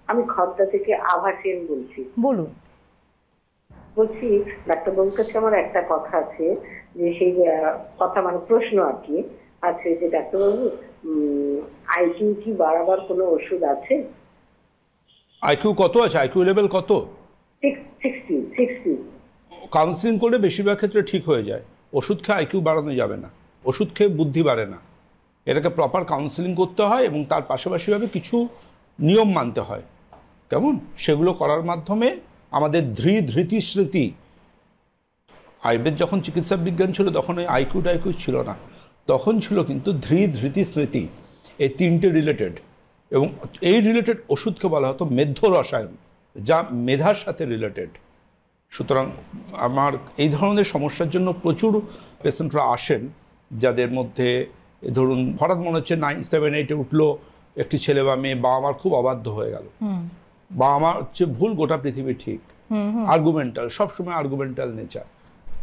আমি খর্দা থেকে আভা সেন বলছি। বলুন। বলছি, ডাক্তারবাবুর কাছে আমার একটা কথা আছে, যে সেই কথা মানে প্রশ্ন আর কি আছে, যে ডাক্তারবাবু আইকিউ কি বাড়াবার কোনো ওষুধ আছে? আইকিউ কত আছে? আইকিউ লেভেল কত? 60। কাউন্সিলিং করলে বেশিরভাগ ক্ষেত্রে ঠিক হয়ে যায়। ওষুধ খেয়ে আইকিউ বাড়ানো যাবে না, ওষুধ খেয়ে বুদ্ধি বাড়ে না। এটাকে প্রপার কাউন্সিলিং করতে হয় এবং তার পাশাপাশিভাবে কিছু নিয়ম মানতে হয়। কেমন? সেগুলো করার মাধ্যমে আমাদের ধৃতি স্মৃতি, আয়ুর্বেদ যখন চিকিৎসা বিজ্ঞান ছিল তখন ওই আইকিউ টাইকিউ ছিল না, তখন ছিল কিন্তু ধৃতি স্মৃতি, এই তিনটে রিলেটেড। এবং এই রিলেটেড ওষুধকে বলা হতো মেধ্য রসায়ন, যা মেধার সাথে রিলেটেড। সুতরাং আমার এই ধরনের সমস্যার জন্য প্রচুর পেশেন্টরা আসেন, যাদের মধ্যে ধরুন হঠাৎ মনে হচ্ছে 9, 7, 8-এ উঠলো একটি ছেলে বা মেয়ে, বাবা মার খুব অবাধ্য হয়ে গেল, বাবা মা হচ্ছে ভুল, গোটা পৃথিবী ঠিক, আর্গুমেন্টাল, সবসময় আর্গুমেন্টাল নেচার।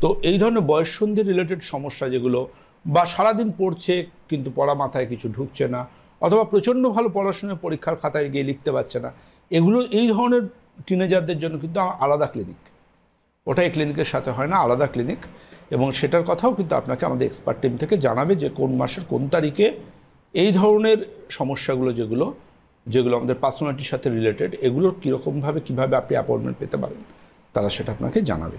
তো এই ধরনের বয়ঃসন্ধি রিলেটেড সমস্যা যেগুলো, বা সারাদিন পড়ছে কিন্তু পড়া মাথায় কিছু ঢুকছে না, অথবা প্রচণ্ড ভালো পড়াশোনায় পরীক্ষার খাতায় গিয়ে লিখতে পারছে না, এগুলো এই ধরনের টিনেজারদের জন্য কিন্তু আলাদা ক্লিনিক, ওটা এই ক্লিনিকের সাথে হয় না, আলাদা ক্লিনিক। এবং সেটার কথাও কিন্তু আপনাকে আমাদের এক্সপার্ট টিম থেকে জানাবে যে কোন মাসের কোন তারিখে এই ধরনের সমস্যাগুলো যেগুলো আমাদের পার্সোনালিটির সাথে রিলেটেড, এগুলোর কীরকমভাবে কীভাবে আপনি অ্যাপয়েন্টমেন্ট পেতে পারেন, তারা সেটা আপনাকে জানাবে।